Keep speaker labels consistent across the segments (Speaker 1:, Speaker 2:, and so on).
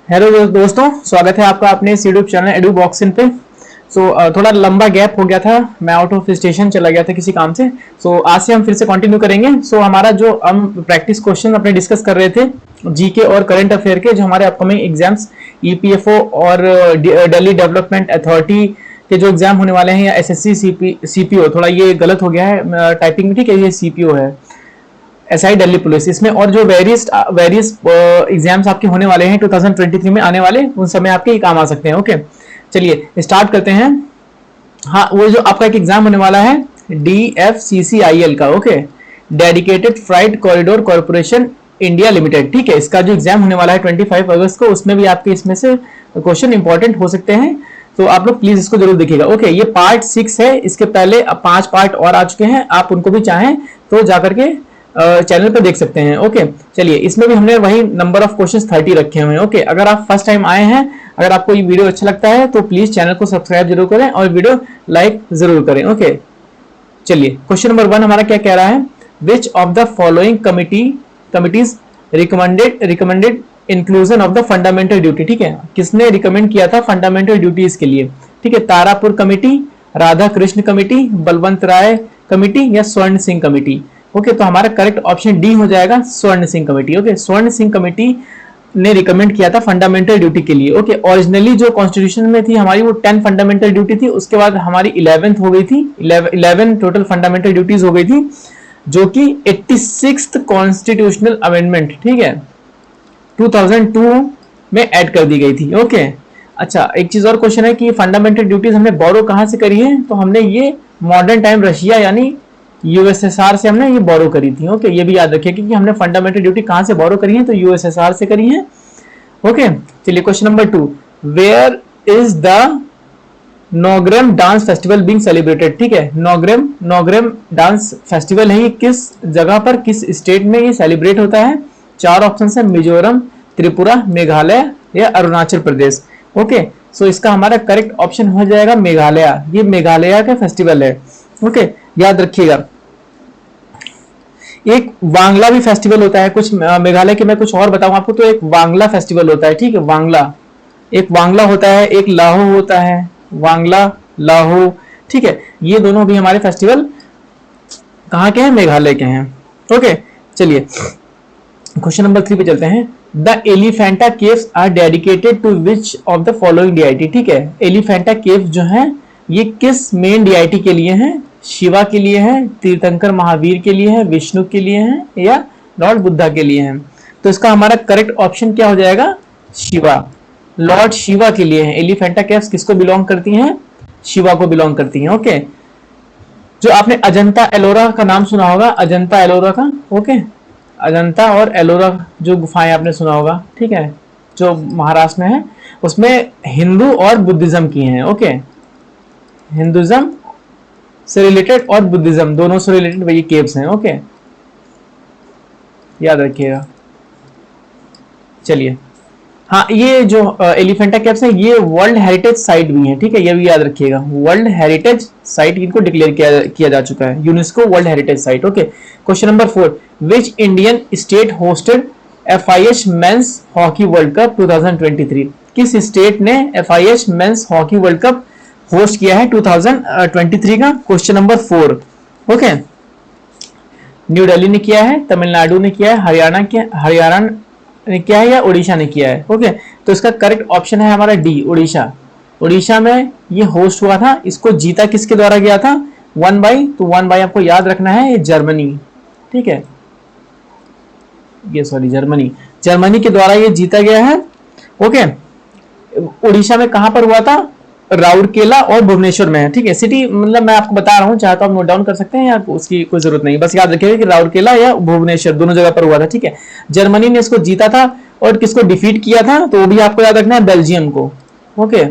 Speaker 1: Hello दोस्तों, स्वागत है आपका अपने यूट्यूब चैनल एडू बॉक्सिंग पे। थोड़ा लंबा गैप हो गया था, मैं आउट ऑफ स्टेशन चला गया था किसी काम से। आज से हम फिर से कंटिन्यू करेंगे। हमारा जो हम प्रैक्टिस क्वेश्चन अपने डिस्कस कर रहे थे जीके और करंट अफेयर के, जो हमारे अपकमिंग एग्जाम्स ईपीएफओ और दिल्ली डेवलपमेंट अथॉरिटी के जो एग्जाम होने वाले हैं, या एसएससी सीपीओ, थोड़ा ये गलत हो गया है टाइपिंग में, ठीक है, ये सीपीओ है, एसआई दिल्ली पुलिस। इसमें और जो वेरियस वेरियस एग्जाम्स आपके होने वाले हैं 2023 में आने वाले, उन समय आपके ये काम आ सकते हैं। ओके, चलिए स्टार्ट करते हैं। हाँ, वो जो आपका एक एग्जाम होने वाला है DFCCIL का, okay, dedicated freight corridor corporation India limited, ठीक है। इसका जो एग्जाम होने वाला है 25 अगस्त को, उसमें भी आपके इसमें से क्वेश्चन इंपॉर्टेंट हो सकते हैं, तो आप लोग प्लीज इसको जरूर देखिएगा। ओके, ये पार्ट 6 है, इसके पहले 5 पार्ट और आ चुके हैं, आप उनको भी चाहें तो जाकर के चैनल पर देख सकते हैं। ओके, चलिए, इसमें भी हमने वही नंबर ऑफ क्वेश्चंस 30 रखे हुए हैं। ओके, अगर आप फर्स्ट टाइम आए हैं, अगर आपको ये वीडियो अच्छा लगता है तो प्लीज चैनल को सब्सक्राइब जरूर करें और वीडियो लाइक जरूर करें। ओके, चलिए, क्वेश्चन नंबर 1 हमारा क्या कह रहा है, which of the following committees recommended inclusion of the fundamental duty, ठीक है, किसने रिकमेंड किया था फंडामेंटल ड्यूटीज के लिए, ठीक है, तारापुर कमेटी, राधा कृष्ण कमेटी, बलवंत राय कमेटी या स्वर्ण सिंह कमेटी। ओके, तो हमारा करेक्ट ऑप्शन डी हो जाएगा, स्वर्ण सिंह कमेटी। ओके, स्वर्ण सिंह कमेटी ने रिकमेंड किया था फंडामेंटल ड्यूटी के लिए। ओके, ओरिजिनली जो कॉन्स्टिट्यूशन में थी हमारी, वो 10 फंडामेंटल ड्यूटी थी, उसके बाद हमारी 11th हो गई थी, 11 टोटल फंडामेंटल ड्यूटीज हो गई थी, जो कि 86th कॉन्स्टिट्यूशनल अमेंडमेंट, ठीक है, 2002 में ऐड कर दी गई थी। ओके, अच्छा, एक चीज और क्वेश्चन है कि फंडामेंटल ड्यूटीज हमने बोरो कहां से करी है, तो हमने ये मॉडर्न टाइम रशिया यानी यूएसएसआर से हमने ये बोरो करी थी। ओके, ये भी याद रखिए कि हमने फंडामेंटल ड्यूटी कहां से बोरो करी है, तो यूएसएसआर से करी है। ओके, चलिए, question number 2, where is the Nongkrem dance festival being celebrated, ठीक है, नोग्रेम डांस फेस्टिवल है, ये किस जगह पर, किस स्टेट में ये सेलिब्रेट होता है। 4 ऑप्शन है, मिजोरम, त्रिपुरा, मेघालय या अरुणाचल प्रदेश। ओके, सो इसका हमारा करेक्ट ऑप्शन हो जाएगा मेघालय, ये मेघालय का फेस्टिवल है। ओके, याद रखिएगा। एक वांगला भी फेस्टिवल होता है, कुछ मेघालय के मैं कुछ और बताऊं आपको, तो एक वांगला फेस्टिवल होता है, ठीक है, वांगला, एक वांगला होता है, एक लाहो होता है, वांगला, लाहो, ठीक है, ये दोनों भी हमारे फेस्टिवल कहाँ के हैं, मेघालय के हैं। ओके, चलिए क्वेश्चन नंबर 3 पे चलते हैं। The Elephanta caves are dedicated to which of the following deity, ठीक है, एलिफेंटा केव्स जो है ये किस मेन डीआईटी के लिए हैं, शिवा के लिए है, तीर्थंकर महावीर के लिए है, विष्णु के लिए है या लॉर्ड बुद्धा के लिए है। तो इसका हमारा करेक्ट ऑप्शन क्या हो जाएगा, शिवा, लॉर्ड शिवा के लिए है। एलिफेंटा केव्स किसको बिलोंग करती हैं, शिवा को बिलोंग करती हैं। ओके, जो आपने अजंता एलोरा का नाम सुना होगा, अजंता एलोरा का, ओके, अजंता और एलोरा जो गुफाएं आपने सुना होगा, ठीक है, जो महाराष्ट्र में है, उसमें हिंदू और बुद्धिज्म की हैं। ओके, हिंदुज्म से रिलेटेड और बुद्धिज्म दोनों से रिलेटेड वही केव्स हैं। ओके, याद रखिएगा। चलिए, हाँ, ये जो एलिफेंटा केव्स है ये वर्ल्ड हेरिटेज साइट भी है, ठीक है, ये भी याद रखिएगा, वर्ल्ड हेरिटेज साइट इनको डिक्लेयर किया जा चुका है, UNESCO world heritage site. Okay, question number 4, which Indian state hosted FIH men's hockey world cup 2023, किस स्टेट ने FIH men's hockey world cup host किया है 2023 का। Question number 4, okay, new Delhi ने किया है, तमिलनाडु ने किया है, हरियाणा ने किया है या उड़ीसा ने किया है। ओके, तो इसका करेक्ट ऑप्शन है हमारा डी, उड़ीसा। उड़ीसा में ये होस्ट हुआ था, इसको जीता किसके द्वारा गया था, 1 बाई, तो 1 बाई आपको याद रखना है, ये जर्मनी, ठीक है, ये सॉरी जर्मनी के द्वारा ये जीता गया है। ओके, उड़ीसा में कहां पर हुआ था, राउरकेला और भुवनेश्वर में है, ठीक है, सिटी मतलब मैं आपको बता रहा हूं, चाहे तो आप नोट डाउन कर सकते हैं या उसकी कोई जरूरत नहीं, बस याद रखिएगा कि राउरकेला या भुवनेश्वर दोनों जगह पर हुआ था, ठीक है। जर्मनी ने इसको जीता था और किसको डिफीट किया था, तो वो भी आपको याद रखना है, बेल्जियम को। ओके,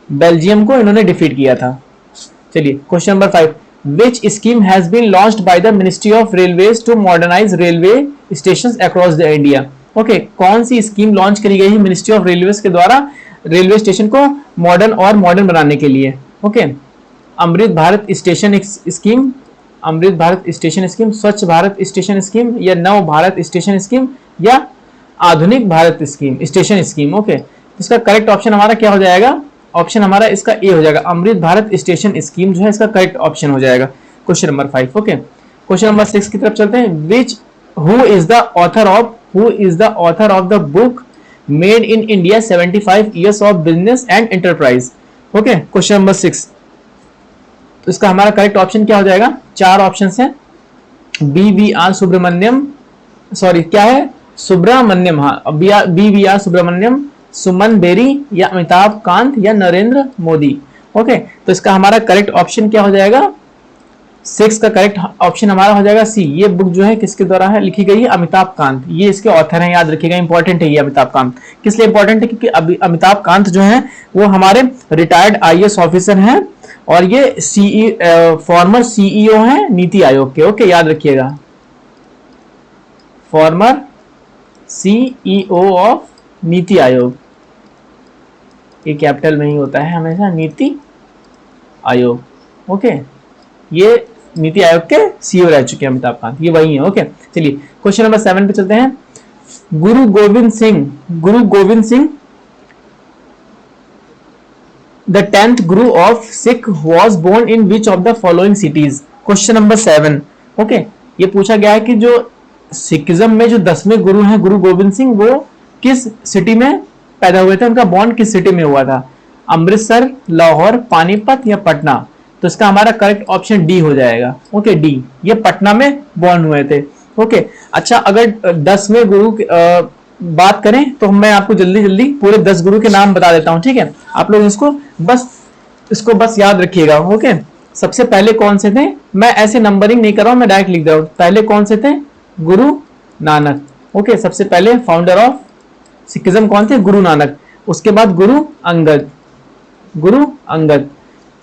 Speaker 1: बेल्जियम को इन्होंने डिफीट किया था। चलिए, question number 5, which scheme has been launched by the ministry of railways to modernise railway station across the India. Okay, कौन सी स्कीम लॉन्च करी गई है मिनिस्ट्री ऑफ रेलवेज के द्वारा रेलवे स्टेशन को मॉडर्न बनाने के लिए। Okay, Amrit Bharat station scheme, Amrit Bharat station scheme, स्वच्छ भारत स्टेशन स्कीम या नव भारत स्टेशन स्कीम या आधुनिक Bharat scheme, station scheme. Okay, इसका करेक्ट ऑप्शन हमारा क्या हो जाएगा? ऑप्शन हमारा इसका ए हो जाएगा, अमृत भारत स्टेशन स्कीम जो है इसका करेक्ट ऑप्शन हो जाएगा, question number 5। Okay, question number 6 की तरफ चलते हैं। Which who is the author of the book made in India 75 years of business and enterprise. Okay, question number 6, तो इसका हमारा करेक्ट ऑप्शन क्या हो जाएगा? चार ऑप्शन है, B V R Subrahmanyam, sorry क्या है, सुब्रमण्यम, हाँ B V R Subrahmanyam, Suman Bery, या अमिताभ कांत, या नरेंद्र मोदी। ओके, तो इसका हमारा करेक्ट ऑप्शन क्या हो जाएगा? 6 का करेक्ट ऑप्शन हमारा हो जाएगा सी। ये बुक जो है किसके द्वारा है लिखी गई है? अमिताभ कांत, ये इसके ऑथर हैं, याद रखिएगा, इंपॉर्टेंट है ये अमिताभ कांत। किस लिए इंपॉर्टेंट है? क्योंकि अमिताभ कांत जो है वो हमारे रिटायर्ड आईएएस ऑफिसर हैं और ये फॉर्मर सीईओ हैं नीति आयोग के। ओके, याद रखिएगा, farmer CEO of NITI Aayog, ये कैपिटल में ही होता है हमेशा, नीति आयोग। ओके, ये नीति आयोग के सीईओ रह चुके हैं अमिताभ कांत, ये वही है। ओके, चलिए क्वेश्चन नंबर 7 पे चलते हैं। गुरु Govind Singh the 10th Guru of Sikh was born in which of the following cities? Question number 7। Okay, ये पूछा गया है कि जो सिखिज्म में जो 10वें गुरु हैं गुरु गोविंद सिंह, वो किस सिटी में पैदा हुए थे, उनका बॉर्न किस सिटी में हुआ था? अमृतसर, लाहौर, पानीपत, या पटना? तो इसका हमारा करेक्ट ऑप्शन डी हो जाएगा। ओके, डी, ये पटना में बॉर्न हुए थे। ओके, अच्छा, अगर 10वें गुरु बात करें तो मैं आपको जल्दी जल्दी पूरे 10 गुरु के नाम बता देता हूं, ठीक है? आप लोग इसको बस याद रखिएगा। ओके, सबसे पहले कौन से थे? मैं ऐसे नंबरिंग नहीं कर रहा हूं, मैं डायरेक्ट लिख रहा हूं। पहले कौन से थे? गुरु नानक। ओके, सबसे पहले फाउंडर ऑफ सिखिज्म कौन थे? गुरु नानक। उसके बाद गुरु अंगद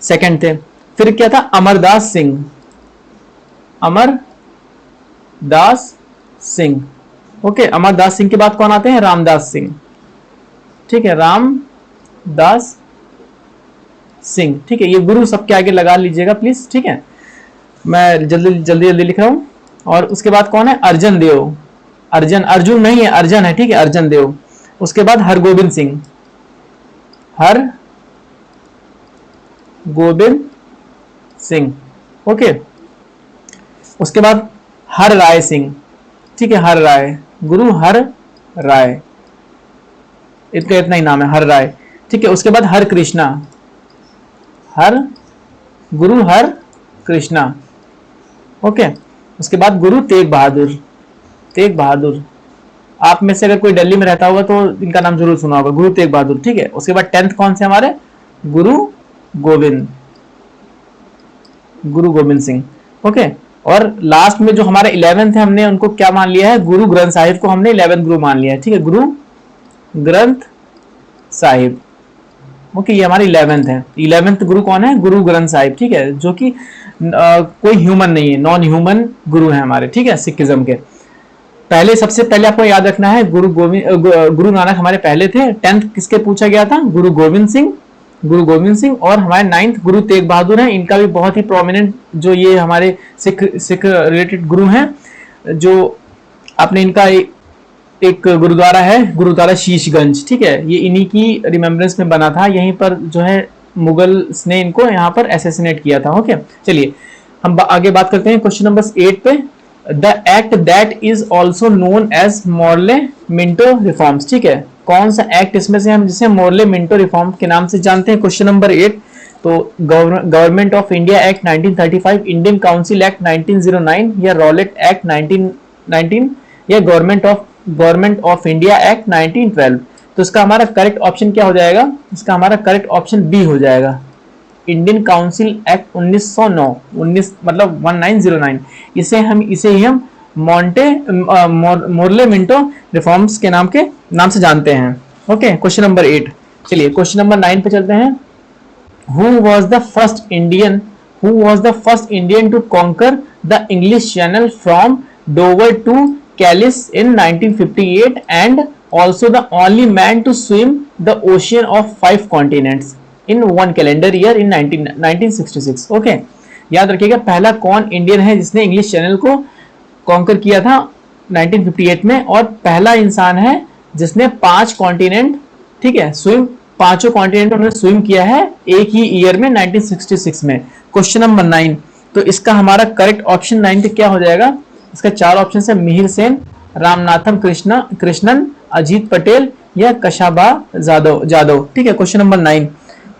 Speaker 1: सेकंड थे। फिर क्या था? अमरदास सिंह। ओके, अमरदास सिंह के बाद कौन आते हैं? रामदास सिंह। ठीक है, रामदास सिंह। ठीक है, ये गुरु सबके आगे लगा लीजिएगा प्लीज, ठीक है? मैं जल्दी लिख रहा हूं। और उसके बाद कौन है? अर्जन देव। अर्जुन नहीं है, अर्जन है, ठीक है, अर्जन देव। उसके बाद हरगोबिंद सिंह। ओके, उसके बाद हर राय सिंह। ठीक है, हर राय, गुरु हर राय, इतना ही नाम है, हर राय। ठीक है, उसके बाद गुरु हर कृष्णा। ओके, उसके बाद गुरु तेग बहादुर। आप में से अगर कोई दिल्ली में रहता होगा तो इनका नाम जरूर सुना होगा, गुरु तेग बहादुर। ठीक है, उसके बाद 10th कौन से हमारे? गुरु गोविंद सिंह। ओके, और लास्ट में जो हमारे 11th है, हमने उनको क्या मान लिया है? गुरु ग्रंथ साहिब को हमने 11th गुरु मान लिया है। ठीक है, गुरु ग्रंथ साहिब। ओके, ये हमारे 11th है। 11th गुरु कौन है? गुरु ग्रंथ साहिब। ठीक है, जो कि कोई ह्यूमन नहीं है, नॉन ह्यूमन गुरु है हमारे। ठीक है, सिखिज्म के सबसे पहले आपको याद रखना है, गुरु नानक हमारे पहले थे। 10th किसके पूछा गया था? गुरु गोविंद सिंह। और हमारे 9th गुरु तेग बहादुर हैं। इनका भी बहुत ही प्रोमिनेंट जो ये हमारे सिख रिलेटेड गुरु हैं, जो आपने इनका एक गुरुद्वारा है, गुरुद्वारा शीशगंज। ठीक है, ये इन्हीं की रिमेम्बरेंस में बना था। यहीं पर जो है मुगल्स ने इनको यहाँ पर असैसिनेट किया था। ओके, चलिए हम आगे बात करते हैं क्वेश्चन नंबर 8 पे। The act that is also known as Morley Minto reforms. ठीक है, कौन सा एक्ट इसमें से हम जिसे मोर्ले मिंटो रिफॉर्म के नाम से जानते हैं? क्वेश्चन नंबर 8, तो government of India act 1935, Indian council act 1909, या रॉलेट एक्ट 1919, या गवर्नमेंट ऑफ इंडिया एक्ट 1912। तो इसका हमारा करेक्ट ऑप्शन क्या हो जाएगा? इसका हमारा करेक्ट ऑप्शन बी हो जाएगा, इंडियन काउंसिल एक्ट 1909, 1909। इसे ही हम मोर्ले मिंटो रिफॉर्म्स के नाम से जानते हैं। Okay, question number 8। चलिए क्वेश्चन नंबर 9 पे चलते हैं। Who was the first Indian to conquer the English Channel from Dover to Calais in 1958 and also the only man to swim the ocean of 5 continents in one calendar year in 1966? Okay, याद रखिएगा, पहला कौन Indian है जिसने English channel को conquer किया था 1958 में, और पहला इंसान है जिसने 5 कॉन्टिनेंट, ठीक है, स्विम, पांचों कॉन्टिनेंट उन्होंने स्विम किया है एक ही ईयर में 1966 में। क्वेश्चन नंबर 9, तो इसका हमारा करेक्ट ऑप्शन 9 पे क्या हो जाएगा? इसका 4 ऑप्शन है, मिहिर सेन, रामनाथम कृष्णन, अजीत पटेल या कशाबा जादव। ठीक है, क्वेश्चन नंबर 9,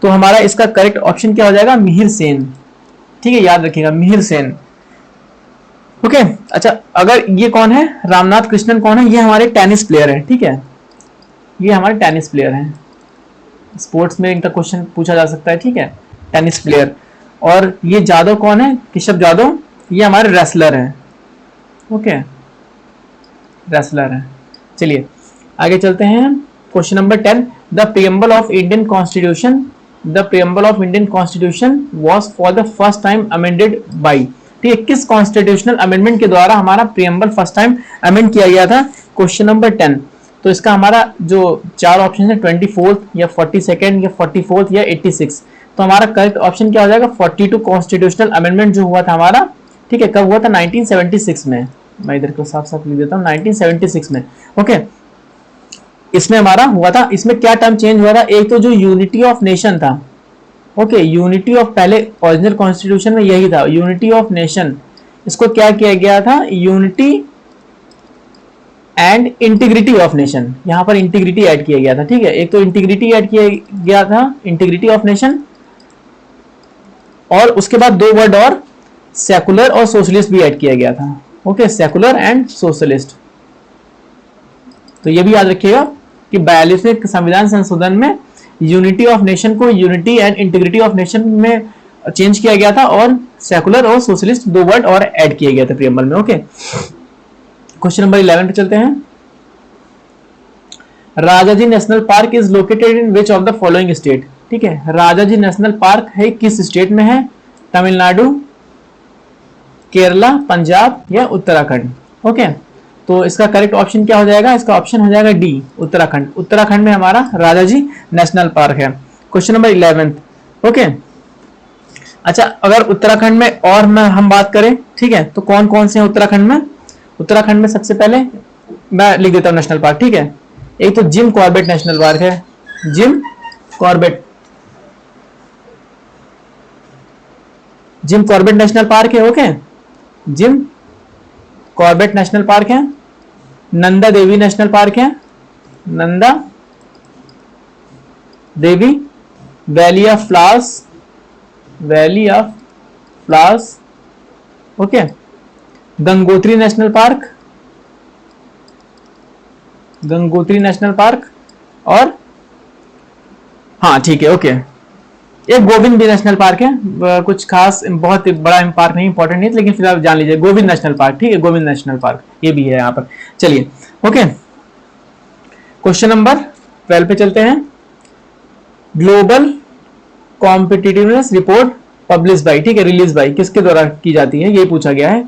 Speaker 1: तो हमारा इसका करेक्ट ऑप्शन क्या हो जाएगा? मिहिर सेन। ठीक है, याद रखिएगा, मिहिर सेन। ओके, अच्छा, अगर ये कौन है, रामनाथ कृष्णन कौन है? ये हमारे टेनिस प्लेयर है। ठीक है, ये हमारे टेनिस प्लेयर हैं, स्पोर्ट्स में इनका क्वेश्चन पूछा जा सकता है। ठीक है, टेनिस प्लेयर। और ये जादव कौन है? केशव जादव, ये हमारे रेसलर हैं। ओके, रेसलर हैं। चलिए आगे चलते हैं। Question number 10, the preamble of Indian constitution, the preamble of Indian constitution was for the first time amended by. ठीक है, किस कॉन्स्टिट्यूशनल अमेंडमेंट के द्वारा हमारा प्रीएम्बल फर्स्ट टाइम अमेंड किया गया था? क्वेश्चन नंबर 10, तो इसका हमारा जो 4 ऑप्शन है, 24th या 42nd या 44th या 86, तो हमारा करेक्ट ऑप्शन क्या हो जाएगा? 42 कॉन्स्टिट्यूशनल अमेंडमेंट जो हुआ था हमारा। ठीक है, कब हुआ था? 1976 में। मैं इधर को साफ साफ लिख देता हूँ, 1976 में। ओके, इसमें हमारा हुआ था। इसमें क्या टर्म चेंज हुआ था? एक तो जो यूनिटी ऑफ नेशन था, ओके, यूनिटी ऑफ, पहले ओरिजिनल कॉन्स्टिट्यूशन में यही था, यूनिटी ऑफ नेशन, इसको क्या किया गया था? Unity and integrity of nation, यहां पर इंटीग्रिटी ऐड किया गया था। ठीक है, एक तो इंटीग्रिटी ऐड किया गया था, इंटीग्रिटी ऑफ नेशन, और उसके बाद 2 वर्ड और सेकुलर और सोशलिस्ट भी ऐड किया गया था। Okay, secular and socialist. तो ये भी याद रखिएगा कि 42वें संविधान संशोधन में यूनिटी ऑफ नेशन को unity and integrity of nation में चेंज किया गया था, और सेकुलर और सोशलिस्ट 2 वर्ड और ऐड किए गए थे प्रीएम्बल में। ओके, क्वेश्चन नंबर 11 पे चलते हैं। Rajaji national park is located in which of the following state. ठीक है, राजाजी नेशनल पार्क है किस स्टेट में है? तमिलनाडु, केरला, पंजाब या उत्तराखंड। ओके, तो इसका करेक्ट ऑप्शन क्या हो जाएगा? इसका ऑप्शन हो जाएगा डी, उत्तराखंड। उत्तराखंड में हमारा राजाजी नेशनल पार्क है। Question number 11। ओके, अच्छा, अगर उत्तराखंड में और हम बात करें, ठीक है, तो कौन कौन से हैं उत्तराखंड में? उत्तराखंड में सबसे पहले मैं लिख देता हूं नेशनल पार्क। ठीक है, एक तो जिम कॉर्बेट नेशनल पार्क है, Jim Corbett, Jim Corbett national park है। Okay, Jim Corbett national park है। नंदा देवी नेशनल पार्क है, Nanda Devi. Valley of flowers, valley of flowers. Okay, Gangotri national park, Gangotri national park. और हाँ, ठीक है, ओके, एक गोविंद भी नेशनल पार्क है, कुछ खास बहुत बड़ा पार्क नहीं, इंपॉर्टेंट नहीं, लेकिन फिलहाल जान लीजिए गोविंद नेशनल पार्क। ठीक है, गोविंद नेशनल पार्क ये भी है यहाँ पर। चलिए, ओके, क्वेश्चन नंबर 12 पे चलते हैं। Global competitiveness report publish by, ठीक है, रिलीज बाई, किसके द्वारा की जाती है? ये पूछा गया है।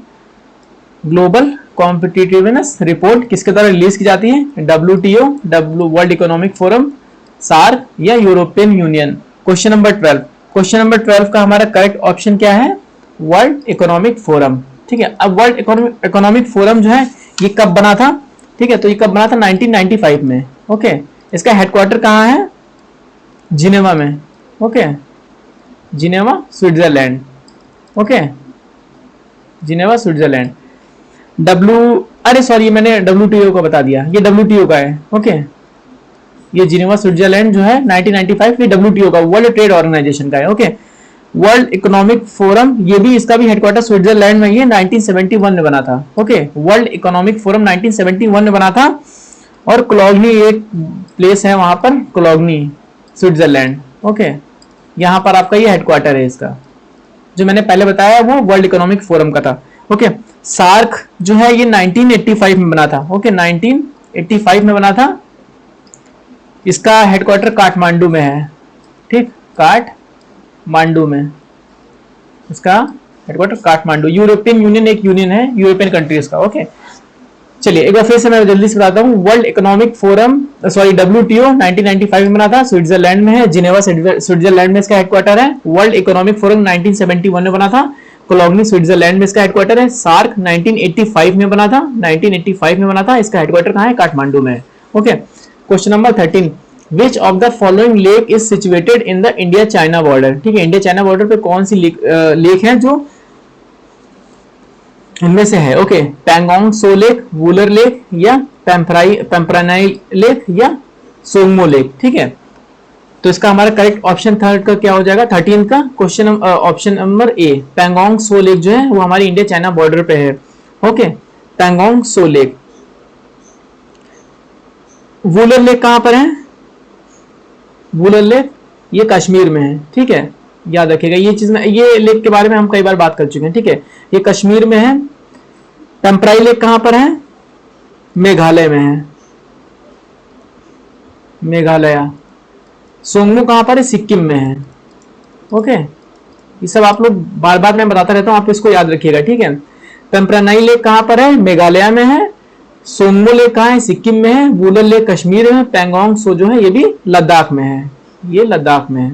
Speaker 1: ग्लोबल कॉम्पिटिटिवनेस रिपोर्ट किसके द्वारा रिलीज की जाती है? WTO, world economic forum, SAARC या European union. Question number 12, question number 12 का हमारा करेक्ट ऑप्शन क्या है? World economic forum. ठीक है, अब वर्ल्ड इकोनॉमिक फोरम जो है ये कब बना था? ठीक है, तो ये कब बना था? 1995 में। ओके, इसका हेडक्वार्टर कहाँ है? जिनेवा में। Okay, Geneva Switzerland. Okay, Geneva Switzerland. अरे सॉरी, मैंने WTO को बता दिया, ये WTO का है। ओके, ये जिनेवा स्विट्जरलैंड जो है 1995 ये WTO का, वर्ल्ड ट्रेड ऑर्गेनाइजेशन का है। ओके, वर्ल्ड इकोनॉमिक फोरम, ये भी, इसका भी हेडक्वार्टर स्विट्जरलैंड में, ये 1971 में बना था। ओके, वर्ल्ड इकोनॉमिक फोरम 1971 में बना था, और कोलोग्नी एक प्लेस है वहां पर, कोलोग्नी स्विट्जरलैंड। ओके, यहाँ पर आपका ये हेडक्वार्टर है इसका, जो मैंने पहले बताया वो वर्ल्ड इकोनॉमिक फोरम का था। ओके, सार्क जो है ये 1985 में बना था। ओके, 1985 में बना था, इसका हेडक्वार्टर काठमांडू में है। ठीक, काठमांडू में इसका हेडक्वार्टर, काठमांडू। यूरोपियन यूनियन एक यूनियन है यूरोपियन कंट्रीज का। ओके, चलिए एक बार फिर से मैं जल्दी से बताता हूँ। World economic forum, sorry, WTO 1995 में बना था, स्विट्जरलैंड में है, जिनेवा स्विट्जरलैंड में इसका हेडक्वार्टर है। वर्ल्ड इकोनॉमिक फोरम 1971 में बना था, कोलोग्नी स्विट्जरलैंड में इसका हेडक्वार्टर है। सार्क 1985 में बना था, 1985 में बना था, इसका हेडक्वार्टर कहाँ है? काठमांडू में। Okay, question number 13, which of the following lake is situated in the India China border. ठीक है, इंडिया चाइना बॉर्डर पे कौन सी लेक है जो इनमें से है। ओके, पैंगोंग सो लेक, वुलर लेक, या पेम्परानाई लेक, या सोंगमो लेक। ठीक है, तो इसका हमारा करेक्ट ऑप्शन थर्ड का क्या हो जाएगा, 13 का question option number A, Pangong so lake जो है वो हमारी इंडिया चाइना बॉर्डर पे है। ओके, पैंगोंग सो लेक। वुलर लेक कहां पर है, वुलर लेक ये कश्मीर में है। ठीक है, याद रखिएगा ये चीज में, ये लेक के बारे में हम कई बार बात कर चुके हैं। ठीक है, ये कश्मीर में है। पेम्पराई लेक कहां पर है, मेघालय में है, मेघालय। सोंगमू कहां पर है, सिक्किम में है। ओके, ये सब आप लोग बार बार मैं बताता रहता हूं, आप इसको याद रखिएगा। ठीक है, पेम्परानाई लेक कहां पर है, मेघालय में है। सोंगमू लेक कहां है, सिक्किम में है। वुलर लेक कश्मीर में। पैंगोंग सो जो है ये भी लद्दाख में है, ये लद्दाख में है।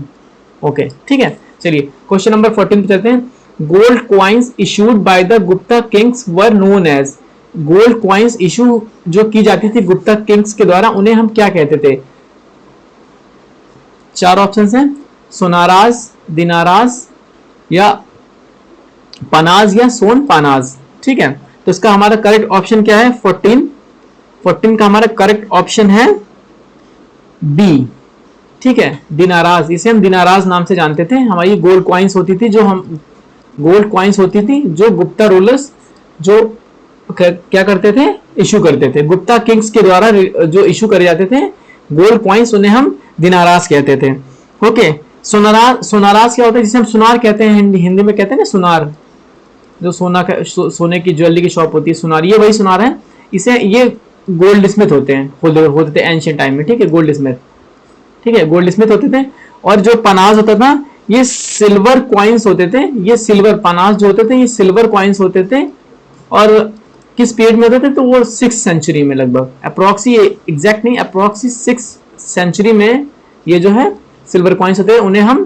Speaker 1: ओके, ठीक है, चलिए क्वेश्चन नंबर 14 पे चलते हैं। Gold coins issued by the Gupta kings were known as. Gold coins issue जो की जाती थी गुप्ता किंग्स के द्वारा, उन्हें हम क्या कहते थे। चार ऑप्शंस हैं, सोनाराज, दिनाराज, या पनाज, या सोन पानाज। ठीक है, तो इसका हमारा करेक्ट ऑप्शन क्या है, 14 का हमारा करेक्ट ऑप्शन है बी। ठीक है, दिनाराज, इसे हम दिनाराज नाम से जानते थे। हमारी गोल्ड क्वाइंस होती थी, जो हम गोल्ड क्वाइंस होती थी जो गुप्ता रूलर्स जो क्या करते थे, इशू करते थे। गुप्ता किंग्स के द्वारा जो इशू करे जाते थे गोल्ड क्वाइंस, उन्हें हम दिनाराज कहते थे। ओके, सोनाराज क्या होता है, जिसे हम सुनार कहते हैं, हिंदी में कहते हैं ना सुनार, जो सोने की ज्वेलरी की शॉप होती है, सुनार, ये वही सुनार है। इसे ये गोल्ड स्मिथ होते थे एंशिएंट टाइम में। ठीक है, गोल्ड स्मिथ। ठीक है, गोल्ड स्मिथ होते थे। और जो पनाज होता था ये सिल्वर क्वाइंस होते थे। ये सिल्वर पनाज जो होते थे ये सिल्वर क्वाइंस होते थे। और किस पीरियड में होते थे, तो वो 6th सेंचुरी में लगभग, अप्रोक्सी एग्जैक्ट नहीं, अप्रोक्सी 6th सेंचुरी में ये जो है सिल्वर क्वाइंस होते हैं, उन्हें हम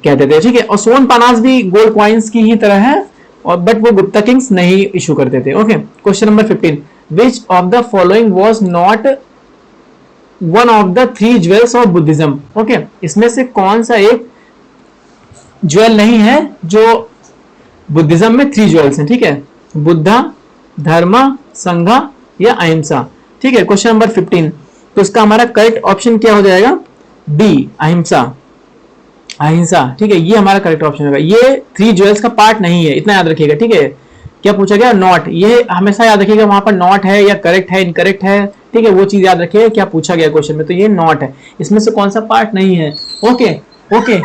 Speaker 1: कहते थे। ठीक है, और सोन पनाज भी गोल्ड क्वाइंस की ही तरह है, और बट वो गुप्ता किंग्स नहीं इशू करते थे। Okay, question number 15, which of the following was not one of the 3 jewels of Buddhism. Okay, इसमें से कौन सा एक ज्वेल नहीं है जो बुद्धिज्म में 3 ज्वेल्स हैं। ठीक है, बुद्धा, धर्मा, संघा, या अहिंसा। ठीक है, क्वेश्चन नंबर 15, तो इसका हमारा करेक्ट ऑप्शन क्या हो जाएगा, बी, अहिंसा। अहिंसा, ठीक है, ये हमारा करेक्ट ऑप्शन होगा। ये 3 ज्वेल्स का पार्ट नहीं है, इतना याद रखिएगा। ठीक है, क्या पूछा गया, नॉट, ये हमेशा याद रखिएगा, वहां पर नॉट है या करेक्ट है, इनकरेक्ट है। ठीक है, वो चीज याद रखिएगा, क्या पूछा गया क्वेश्चन में, तो ये नॉट है, इसमें से कौन सा पार्ट नहीं है। ओके ओके,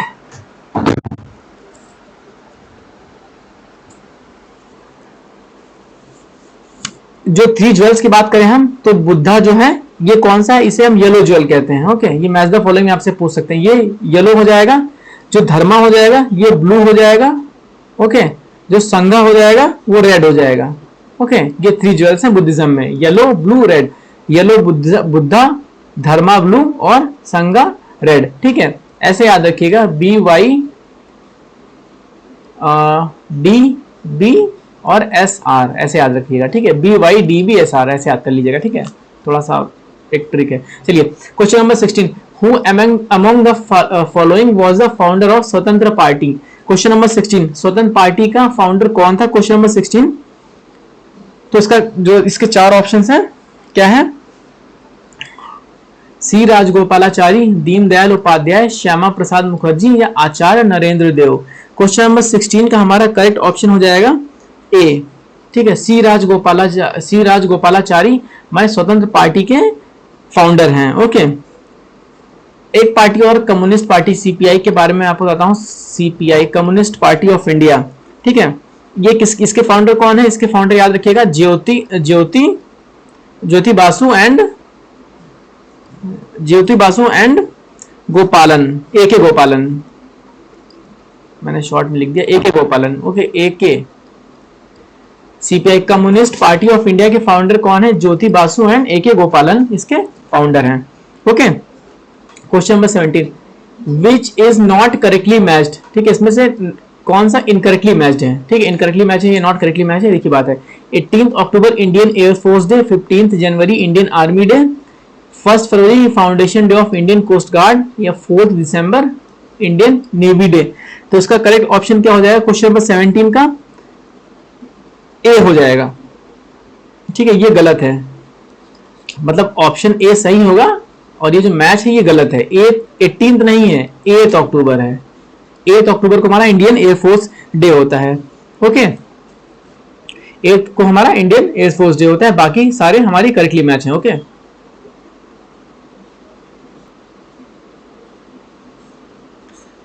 Speaker 1: जो 3 ज्वेल्स की बात करें हम, तो बुद्धा जो है ये कौन सा है, इसे हम येलो ज्वेल कहते हैं। ओके, ये मैच द फॉलोइंग आपसे पूछ सकते हैं, ये येलो हो जाएगा। जो धर्मा हो जाएगा ये ब्लू हो जाएगा। ओके, जो संघा हो जाएगा वो रेड हो जाएगा। ओके, ये 3 ज्वेल्स हैं बुद्धिज्म में, yellow, blue, red. Yellow Buddha, Dharma blue, और संघा रेड। ठीक है, ऐसे याद रखिएगा, BY D B और SR, ऐसे याद रखिएगा। ठीक है, BY DB SR, ऐसे याद कर लीजिएगा। ठीक है, थोड़ा सा एक ट्रिक है। चलिए question number 16, who among the following was the founder of स्वतंत्र पार्टी। क्वेश्चन नंबर 16, स्वतंत्र पार्टी का फाउंडर कौन था, क्वेश्चन नंबर 16। तो इसका जो इसके 4 ऑप्शंस हैं, क्या है, सी राजगोपालाचारी, दीनदयाल उपाध्याय, श्यामा प्रसाद मुखर्जी, या आचार्य नरेंद्र देव। क्वेश्चन नंबर 16 का हमारा करेक्ट ऑप्शन हो जाएगा ए। ठीक है, सी राजगोपालाचारी हमारे स्वतंत्र पार्टी के फाउंडर हैं। ओके, एक पार्टी और, कम्युनिस्ट पार्टी CPI के बारे में आपको बताता हूं, CPI communist party of India. ठीक है, ये इसके फाउंडर कौन है, इसके फाउंडर याद रखिएगा, ज्योति बासु एंड गोपालन, AK गोपालन, मैंने शॉर्ट में लिख दिया AK गोपालन। Okay, AK। CPI communist party of India के फाउंडर कौन है, ज्योति बासु एंड AK गोपालन इसके फाउंडर हैं। Okay, question number 17, which is not correctly matched. ठीक है, इसमें से कौन सा इनकरेक्टली मैच्ड है। ठीक है, इनकरेक्टली मैच है, ये नॉट करेक्टली मैच है। देखिए बात है, 18 October Indian air force day, 15 January Indian army day, 1 February foundation day of Indian coast guard या 4 दिसंबर इंडियन नेवी डे। तो इसका करेक्ट ऑप्शन क्या हो जाएगा क्वेश्चन नंबर 17 का? ए हो जाएगा। ठीक है, ये गलत है, मतलब ऑप्शन ए सही होगा और ये जो मैच है ये गलत है। 18 नहीं है, 8 अक्टूबर है। 8 अक्टूबर को हमारा इंडियन एयरफोर्स डे होता है। ओके, 8 को हमारा इंडियन एयरफोर्स डे होता है, बाकी सारे हमारी करेक्टली मैच हैं। ओके,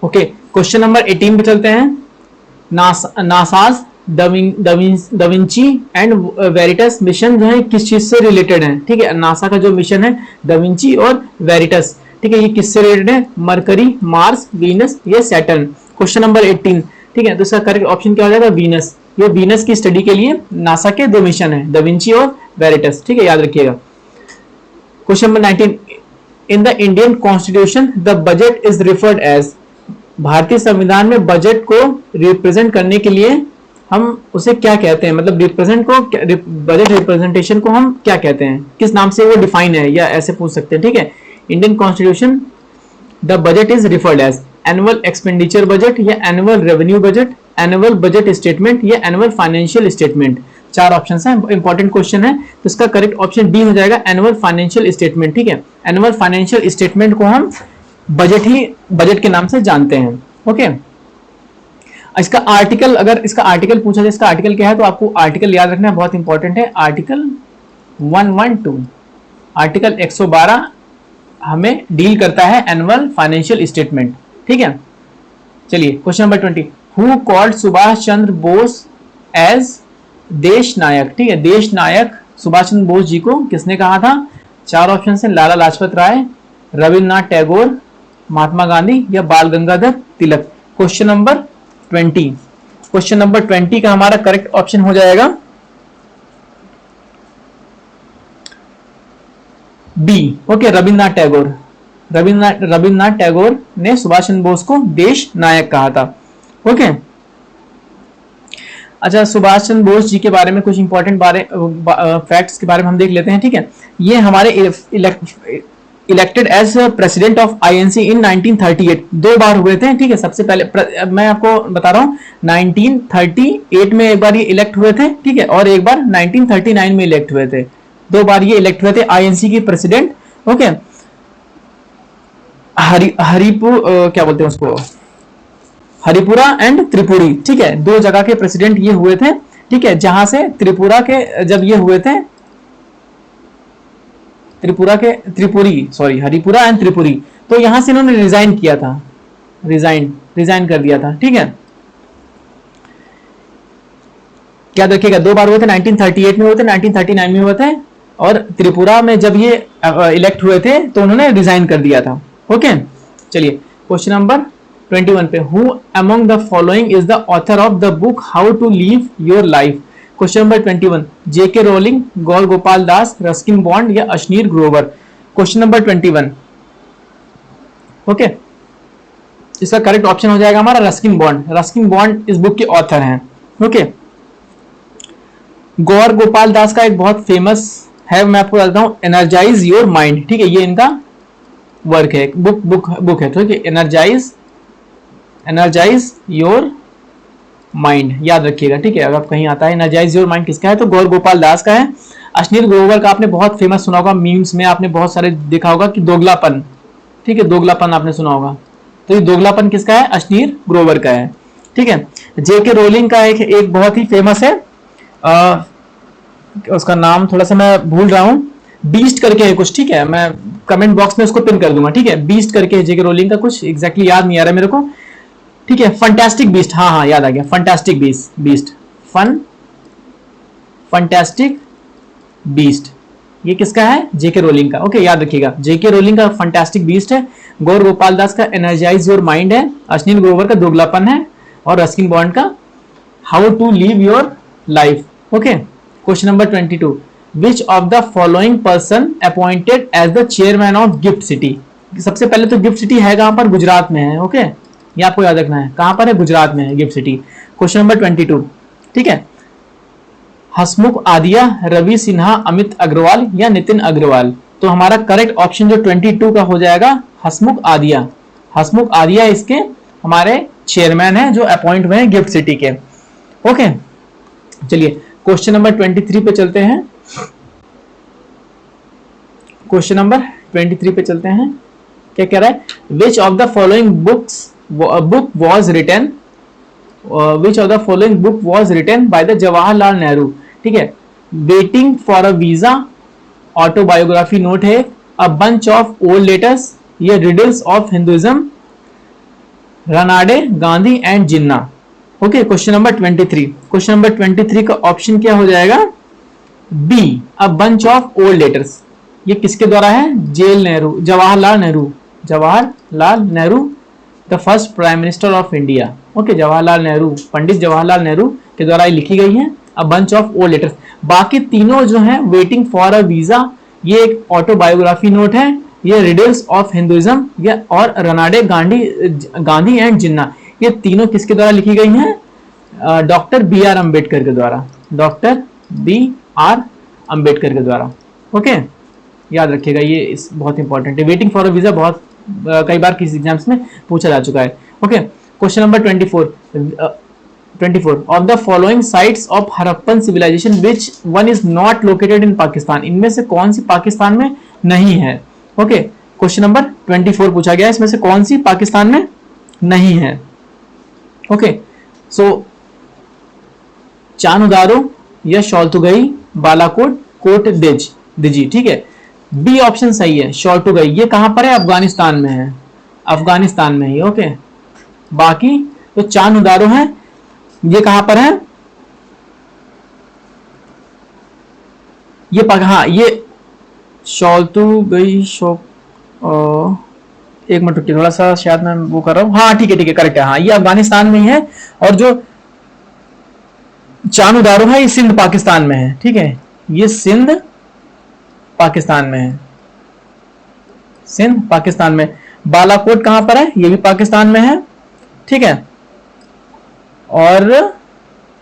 Speaker 1: ओके, क्वेश्चन नंबर 18 पे चलते हैं। नासाज डविंची एंड वेरिटस मिशन जो है किस चीज से रिलेटेड है? ठीक है, नासा का जो मिशन है डविंची और वेरिटस, ठीक है, ये किससे रिलेटेड है? मरकरी, मार्स, वीनस या सैटर्न। क्वेश्चन नंबर 18, ठीक है, तो इसका करेक्ट ऑप्शन क्या हो जाएगा? वीनस। ये वीनस की स्टडी के लिए नासा के 2 मिशन है, डविंची और वेरिटस। ठीक है, याद रखिएगा। Question number 19, in the Indian constitution the budget is referred as. भारतीय संविधान में बजट को रिप्रेजेंट करने के लिए हम उसे क्या कहते हैं? मतलब रिप्रेजेंट को, बजट रिप्रेजेंटेशन को हम क्या कहते हैं? किस नाम से वो डिफाइन है, या ऐसे पूछ सकते हैं। ठीक है, Indian constitution the budget is referred as annual expenditure budget या annual revenue budget, annual budget statement या एनुअल फाइनेंशियल स्टेटमेंट। 4 ऑप्शन है, इंपॉर्टेंट क्वेश्चन है, तो इसका करेक्ट ऑप्शन डी हो जाएगा, एनुअल फाइनेंशियल स्टेटमेंट। ठीक है, एनुअल फाइनेंशियल स्टेटमेंट को हम बजट के नाम से जानते हैं। ओके, इसका आर्टिकल, अगर इसका आर्टिकल पूछा जाए इसका आर्टिकल क्या है, तो आपको आर्टिकल याद रखना बहुत इंपॉर्टेंट है। आर्टिकल 112, आर्टिकल 112 हमें डील करता है एनुअल फाइनेंशियल स्टेटमेंट। ठीक है, चलिए question number 20, who called Subhash Chandra Bose as Desh Nayak? ठीक है, देश नायक सुभाष चंद्र बोस जी को किसने कहा था? 4 ऑप्शन है, लाला लाजपत राय, रविन्द्रनाथ टैगोर, महात्मा गांधी या बाल Gangadhar Tilak. Question number 20, question number 20 का हमारा करेक्ट ऑप्शन हो जाएगा बी। ओके, रविन्द्रनाथ टैगोर। रविन्द्रनाथ टैगोर ने सुभाष चंद्र बोस को देश नायक कहा था। ओके, अच्छा, सुभाष चंद्र बोस जी के बारे में कुछ इंपॉर्टेंट फैक्ट्स के बारे में हम देख लेते हैं। ठीक है, ये हमारे elected as president of INC in 1938, 2 बार हुए थे। ठीक है, सबसे पहले मैं आपको बता रहा हूँ 1938 में एक बार ये इलेक्ट हुए थे। ठीक है, और एक बार 1939 में इलेक्ट हुए थे। 2 बार ये इलेक्ट हुए थे आईएनसी की प्रेसिडेंट। ओके, क्या बोलते हैं उसको, हरिपुरा एंड त्रिपुरी। ठीक है, 2 जगह के प्रेसिडेंट ये हुए थे। ठीक है, जहां से त्रिपुरा के जब ये हुए थे, हरिपुरा एंड त्रिपुरी, तो यहां से इन्होंने रिजाइन किया था, रिजाइन कर दिया था। ठीक है, क्या देखिएगा, 2 बार हुए थे, 1938 में हुए थे, 1939 में हुए थे, और त्रिपुरा में जब ये इलेक्ट हुए थे तो उन्होंने रिजाइन कर दिया था। ओके, चलिए क्वेश्चन नंबर 21 पे, who among the following is the author of the book how to live your life? Question number 21, J K Rowling, Gaur Gopal Das, Ruskin Bond या Ashneer Grover. Question number 21। Okay, इसका करेक्ट ऑप्शन हो जाएगा हमारा रस्किन बॉन्ड। रस्किन बॉन्ड इस book के author हैं। Okay, Gaur Gopal Das का एक बहुत फेमस है, मैं आपको बताता हूं, एनर्जाइज योर माइंड। ठीक है, ये इनका वर्क है, बुक है। ठीक है, एनर्जाइज योर माइंड, याद रखिएगा। ठीक है, अगर आप कहीं आता है एनर्जाइज योर माइंड किसका है, तो गौर गोपाल दास का है। अश्नीर ग्रोवर का आपने बहुत फेमस सुना होगा, मीम्स में आपने बहुत सारे देखा होगा कि दोगलापन। ठीक है, दोगलापन आपने सुना होगा, तो ये दोगलापन किसका है? अश्नीर ग्रोवर का है। ठीक है, जेके रोलिंग का एक बहुत ही फेमस है, उसका नाम थोड़ा सा मैं भूल रहा हूं, बीस्ट करके है कुछ। ठीक है, मैं कमेंट बॉक्स में उसको पिन कर दूंगा। ठीक है, बीस्ट करके जेके रोलिंग का, कुछ एग्जैक्टली याद नहीं आ रहा मेरे को। ठीक है, फंटास्टिक बीस्ट, हाँ याद आ गया, फंटास्टिक बीस्ट, फंटास्टिक बीस्ट, ये किसका है? जेके रोलिंग का। ओके, याद रखिएगा, जेके रोलिंग का फंटास्टिक बीस्ट है, गौर गोपाल दास का एनर्जाइज योर माइंड है, अश्नीर ग्रोवर का दोगलापन है, और रस्किन बॉन्ड का how to live your life. Okay, question number 22, which of the following person appointed as the chairman of GIFT city? सबसे पहले तो गिफ्ट सिटी है कहां पर? गुजरात में है। ओके, ये आपको याद रखना है, कहां पर है? गुजरात में है गिफ्ट सिटी। क्वेश्चन नंबर 22, ठीक है, हसमुख आदिया, रवि सिन्हा, अमित अग्रवाल या नितिन अग्रवाल? तो हमारा करेक्ट ऑप्शन जो 22 का हो जाएगा हसमुख आदिया। हसमुख आदिया इसके हमारे चेयरमैन हैं जो अपॉइंट हुए हैं गिफ्ट सिटी के। ओके, चलिए क्वेश्चन नंबर 23 पे चलते हैं। क्वेश्चन नंबर 23 पे चलते हैं। क्या कह रहा है? Which of the following book was written, which of the following book was written by the Jawaharlal Nehru. ठीक है, waiting for a visa autobiography note है, a bunch of old letters, ये riddles of Hinduism, Ranade, Gandhi and Jinnah. Okay, question number 23। Question number 23 का option क्या हो जाएगा? B, a bunch of old letters. ये किसके द्वारा है? Jawaharlal Nehru, Jawaharlal Nehru the first prime minister of India. Okay, Jawaharlal Nehru, Pandit Jawaharlal Nehru के द्वारा लिखी गई है, a bunch of old letters. बाकी तीनों जो है, वेटिंग फॉर अ वीजा ये एक ऑटोबायोग्राफी नोट है, ये रिडल्स ऑफ हिंदुइज्म ये और रनाडे, गांधी एंड जिन्ना, ये तीनों किसके द्वारा लिखी गई हैं? डॉक्टर बी आर अम्बेडकर के द्वारा, डॉक्टर बी आर अम्बेडकर के द्वारा। ओके, याद रखिएगा, ये इस बहुत इंपॉर्टेंट है। वेटिंग फॉर अ वीजा बहुत कई बार किसी एग्जाम्स में पूछा जा चुका है। Okay, question number 24 of the following sites of Harappan civilisation which one is not located in Pakistan. इनमें से कौन सी पाकिस्तान में नहीं है? ओके, क्वेश्चन नंबर 24 पूछा गया है, इसमें से कौन सी पाकिस्तान में नहीं है? ओके, सो चानुदारो या शौल्तुगई, बालाकोट, कोट दिजी। ठीक है, बी ऑप्शन सही है, शौल्तुगई। ये कहां पर है? अफगानिस्तान में है, अफगानिस्तान में ही। ओके, बाकी तो चानुदारो है, ये कहां पर है? ये हाँ, ये शौल्तुगई एक मिनट रुकिए, थोड़ा सा शायद मैं वो कर रहा हूँ। हाँ ठीक है, करेक्ट है। हाँ, ये अफगानिस्तान में ही है, और जो चानुदारो है ये सिंध पाकिस्तान में है। ठीक है, ये सिंध पाकिस्तान में है, सिंध पाकिस्तान में। बालाकोट कहां पर है? ये भी पाकिस्तान में है। ठीक है, और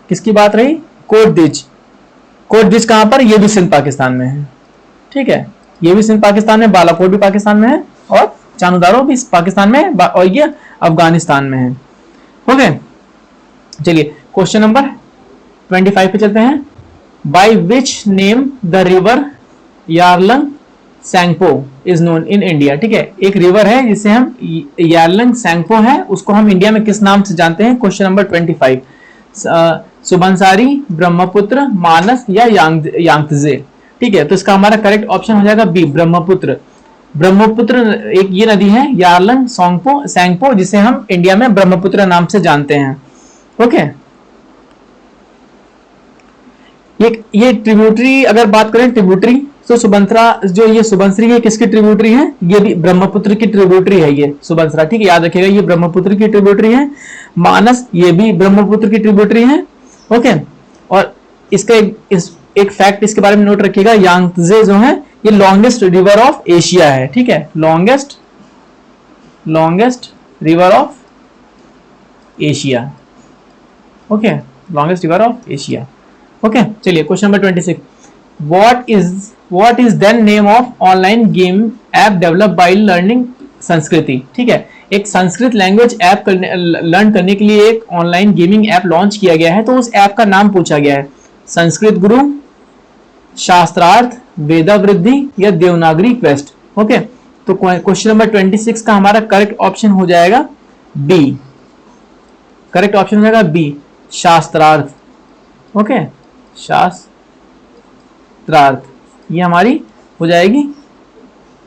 Speaker 1: किसकी बात रही? कोटदिज, कोटदिज कहां पर? ये भी सिंध पाकिस्तान में है। ठीक है, ये भी सिंध पाकिस्तान में, बालाकोट भी पाकिस्तान में है, और चानुदारो भी पाकिस्तान में है, और ये अफगानिस्तान में है। ओके, चलिए क्वेश्चन नंबर 25 पे चलते हैं। By which name the river Yarlung Tsangpo is known in India. ठीक है, एक रिवर है जिसे हम यारलंग सैंगपो है, उसको हम इंडिया में किस नाम से जानते हैं? Question number 25। सुबनसारी, ब्रह्मपुत्र, मानस या यांगत्जे। ठीक है, तो इसका हमारा करेक्ट ऑप्शन हो जाएगा बी, ब्रह्मपुत्र। ब्रह्मपुत्र एक ये नदी है यारलंग सैंगपो, जिसे हम इंडिया में ब्रह्मपुत्र नाम से जानते हैं। ओके, ये ट्रिब्यूटरी अगर बात करें, ट्रिब्यूटरी तो सुबंसरा, जो ये सुबनसिरी है किसकी ट्रिब्यूटरी है? ये भी ब्रह्मपुत्र की ट्रिब्यूटरी है, ये सुबनसिरा। ठीक है, याद रखिएगा, ये ब्रह्मपुत्र की ट्रिब्यूटरी है। मानस ये भी ब्रह्मपुत्र की ट्रिब्यूटरी है। ओके, और इसका एक फैक्ट इसके बारे में नोट रखिएगा, यांगत्जे जो है ये लॉन्गेस्ट रिवर ऑफ एशिया है। ठीक है, longest river of Asia. Okay, longest river of Asia. Okay, चलिए question number 26। What is then name of online game app developed by learning संस्कृति। ठीक है, एक संस्कृत लैंग्वेज ऐप लर्न करने के लिए एक ऑनलाइन गेमिंग ऐप लॉन्च किया गया है, तो उस ऐप का नाम पूछा गया है। संस्कृत गुरु, शास्त्रार्थ, वेदा वृद्धि या देवनागरी क्वेस्ट। ओके, तो क्वेश्चन नंबर 26 का हमारा करेक्ट ऑप्शन हो जाएगा बी, करेक्ट ऑप्शन हो जाएगा बी, शास्त्रार्थ। ओके, शास्त्रार्थ ये हमारी हो जाएगी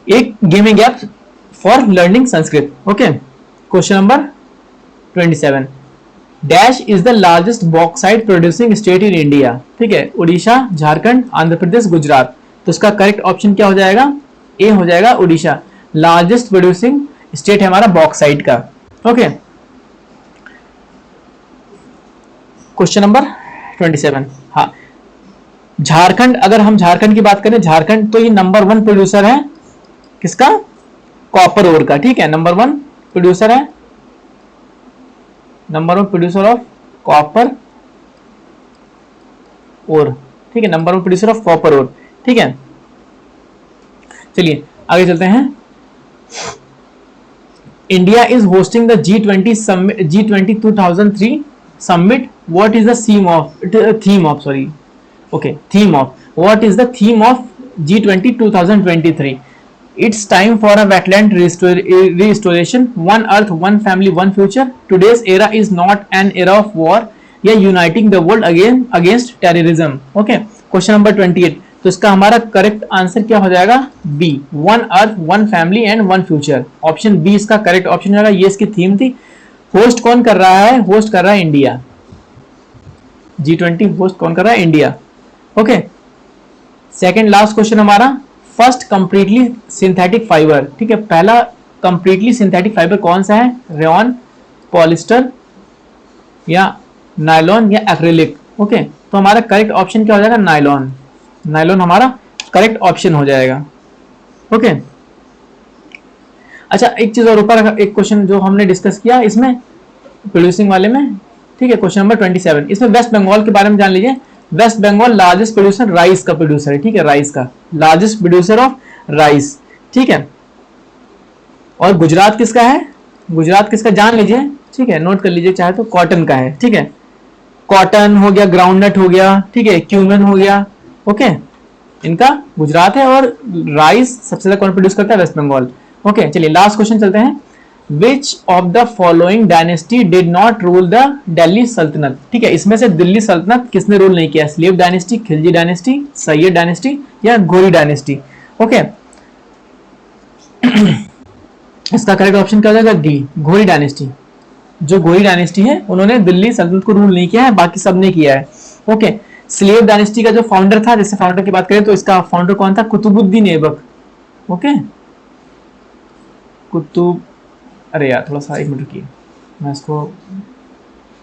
Speaker 1: एक gaming app for learning Sanskrit. Okay, question number 27। Dash is the largest bauxite producing state in India. ठीक है, उड़ीसा, झारखंड, आंध्र प्रदेश, गुजरात। तो इसका करेक्ट ऑप्शन क्या हो जाएगा? ए हो जाएगा, उड़ीसा। लार्जेस्ट प्रोड्यूसिंग स्टेट है हमारा बॉक्साइट का। Okay, question number 27। हाँ, झारखंड, अगर हम झारखंड की बात करें, झारखंड तो ये नंबर 1 प्रोड्यूसर है किसका? कॉपर ओर का। ठीक है, नंबर 1 प्रोड्यूसर है, number 1 producer of copper ore. ठीक है, number 1 producer of copper ore. ठीक है, चलिए आगे चलते हैं। India is hosting the G20 summit, G20 2003 summit. What is the theme of what is the theme of G20 2023? It's time for a wetland restoration. One earth, one family, one future. Today's era is not an era of war. या uniting the world against terrorism. Okay, question number 28। तो इसका हमारा correct answer क्या हो जाएगा? B, one earth one family and one future. Option B इसका correct option हो जाएगा। ये इसकी थीम थी। होस्ट कौन कर रहा है? होस्ट कर रहा है इंडिया। G20 होस्ट कौन कर रहा है? India. Okay, second last question हमारा, फर्स्ट कंप्लीटली सिंथेटिक फाइबर। ठीक है, पहला कंप्लीटली सिंथेटिक फाइबर कौन सा है? रेयॉन, पॉलिस्टर या नायलॉन या एक्रिलिक। ओके, तो हमारा करेक्ट ऑप्शन क्या हो जाएगा? नायलॉन। नायलॉन हमारा करेक्ट ऑप्शन हो जाएगा। ओके, अच्छा एक चीज और, ऊपर एक क्वेश्चन जो हमने डिस्कस किया इसमें प्रोड्यूसिंग वाले में, ठीक है, क्वेश्चन नंबर 27, इसमें वेस्ट बंगाल के बारे में जान लीजिए। West Bengal largest producer rice का प्रोड्यूसर है। ठीक है, राइस का लार्जेस्ट प्रोड्यूसर ऑफ राइस। ठीक है, और गुजरात किसका है? गुजरात किसका जान लीजिए। ठीक है, नोट कर लीजिए चाहे तो, कॉटन का है। ठीक है, कॉटन हो गया, ग्राउंडनट हो गया, ठीक है, क्यूमन हो गया। ओके, इनका गुजरात है, और राइस सबसे ज्यादा कौन प्रोड्यूस करता है? वेस्ट बंगाल। ओके, चलिए लास्ट क्वेश्चन चलते हैं। Which of the following dynasty did not rule the Delhi सल्तनत? ठीक है, इसमें से दिल्ली सल्तनत किसने रूल नहीं किया? Slave dynasty, Khilji dynasty, Syed dynasty या घोरी डायनेस्टी। ओके, इसका करेक्ट ऑप्शन क्या हो जाएगा? डी, घोरी डायनेस्टी। जो घोरी डायनेस्टी है उन्होंने दिल्ली सल्तनत को रूल नहीं किया है, बाकी सब ने किया है। ओके, स्लेव डायनेस्टी का जो फाउंडर था, जैसे फाउंडर की बात करें तो इसका फाउंडर कौन था? कुतुबुद्दीन ऐबक। ओके, अरे यार थोड़ा सा एक मिनट रुकिए, मैं इसको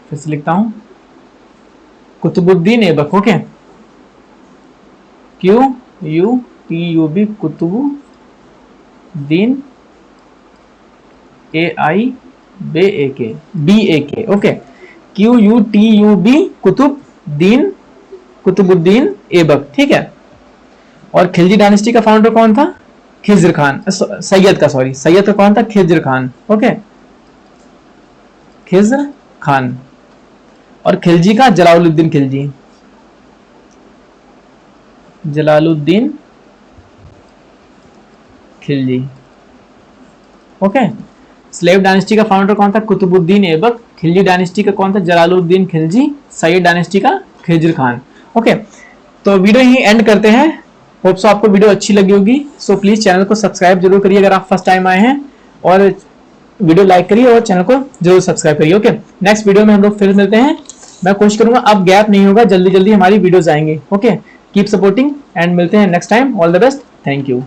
Speaker 1: फिर से लिखता हूं। Qutubuddin Aibak. Okay, QUTUB, Qutubuddin AIBAK। Okay, QUTUB, Qutubuddin Aibak. ठीक है, और खिलजी डायनेस्टी का फाउंडर कौन था? खिज्र खान। सैयद का कौन था? खिज्र खान। ओके, खिज्र खान। और खिलजी का Jalaluddin Khilji. Jalaluddin Khilji. Okay, slave dynasty का फाउंडर कौन था? कुतुबुद्दीन ऐबक। खिलजी डायनेस्टी का कौन था? जलालुद्दीन खिलजी। सैयद डायनेस्टी का खिज्र खान। ओके, तो वीडियो यही एंड करते हैं। होप सो आपको वीडियो अच्छी लगी होगी। सो प्लीज चैनल को सब्सक्राइब जरूर करिए अगर आप फर्स्ट टाइम आए हैं, और वीडियो लाइक करिए और चैनल को जरूर सब्सक्राइब करिए। ओके, नेक्स्ट वीडियो में हम लोग फिर मिलते हैं। मैं कोशिश करूंगा अब गैप नहीं होगा, जल्दी जल्दी हमारी वीडियोस आएंगी। ओके, कीप सपोर्टिंग एंड मिलते हैं next time. All the best, thank you.